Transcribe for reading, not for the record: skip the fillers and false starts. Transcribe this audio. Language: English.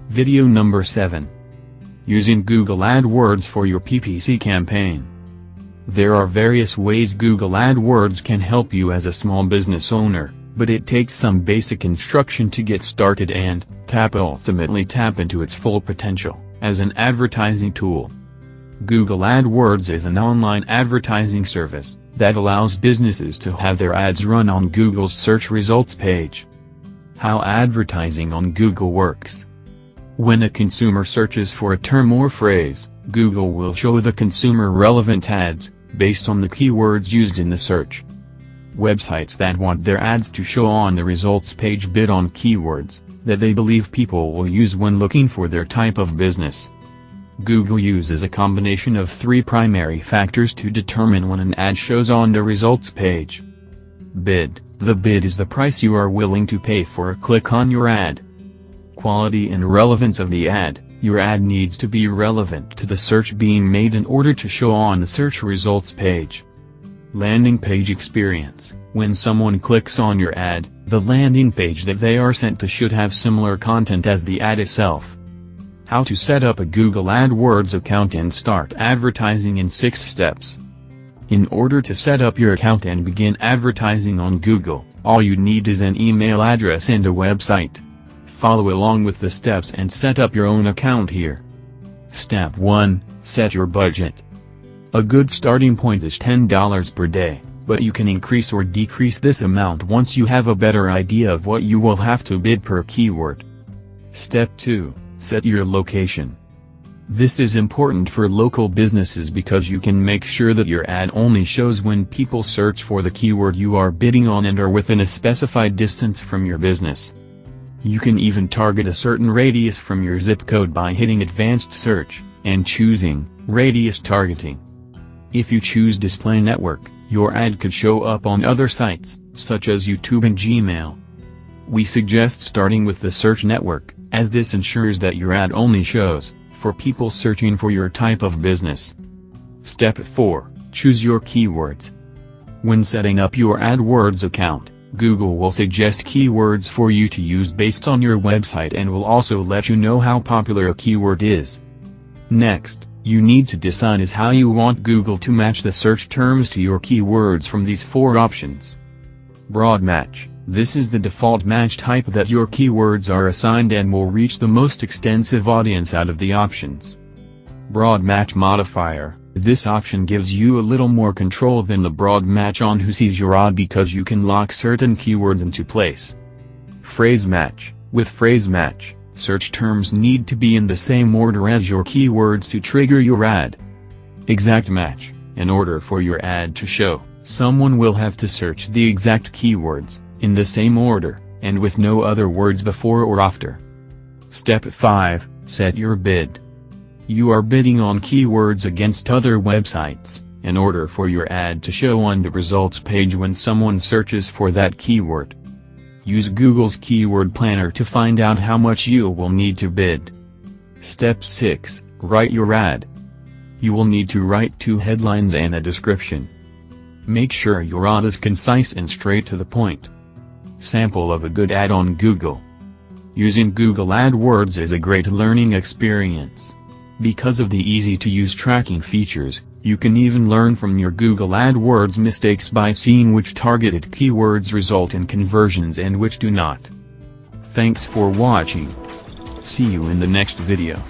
Video number 7. Using Google AdWords for your PPC campaign. There are various ways Google AdWords can help you as a small business owner, but it takes some basic instruction to get started and ultimately tap into its full potential as an advertising tool. Google AdWords is an online advertising service that allows businesses to have their ads run on Google's search results page. How advertising on Google works. When a consumer searches for a term or phrase, Google will show the consumer relevant ads, based on the keywords used in the search. Websites that want their ads to show on the results page bid on keywords that they believe people will use when looking for their type of business. Google uses a combination of 3 primary factors to determine when an ad shows on the results page. Bid. The bid is the price you are willing to pay for a click on your ad. Quality and relevance of the ad. Your ad needs to be relevant to the search being made in order to show on the search results page. Landing page experience. When someone clicks on your ad, the landing page that they are sent to should have similar content as the ad itself. How to set up a Google AdWords account and start advertising in 6 steps. In order to set up your account and begin advertising on Google, all you need is an email address and a website. Follow along with the steps and set up your own account here. Step 1. Set your budget. A good starting point is $10 per day, but you can increase or decrease this amount once you have a better idea of what you will have to bid per keyword. Step 2. Set your location. This is important for local businesses because you can make sure that your ad only shows when people search for the keyword you are bidding on and are within a specified distance from your business. You can even target a certain radius from your zip code by hitting Advanced Search, and choosing Radius Targeting. If you choose Display Network, your ad could show up on other sites, such as YouTube and Gmail. We suggest starting with the search network, as this ensures that your ad only shows for people searching for your type of business. Step 4. Choose your keywords. When setting up your AdWords account, Google will suggest keywords for you to use based on your website and will also let you know how popular a keyword is. Next, you need to decide is how you want Google to match the search terms to your keywords from these 4 options. Broad match. This is the default match type that your keywords are assigned and will reach the most extensive audience out of the options. Broad match modifier. This option gives you a little more control than the broad match on who sees your ad because you can lock certain keywords into place. Phrase match. With phrase match, search terms need to be in the same order as your keywords to trigger your ad. Exact match. In order for your ad to show, someone will have to search the exact keywords, in the same order, and with no other words before or after. Step 5. Set your bid. You are bidding on keywords against other websites, in order for your ad to show on the results page when someone searches for that keyword. Use Google's Keyword Planner to find out how much you will need to bid. Step 6. Write your ad. You will need to write 2 headlines and a description. Make sure your ad is concise and straight to the point. Sample of a good ad on Google. Using Google AdWords is a great learning experience. Because of the easy-to-use tracking features, you can even learn from your Google AdWords mistakes by seeing which targeted keywords result in conversions and which do not. Thanks for watching. See you in the next video.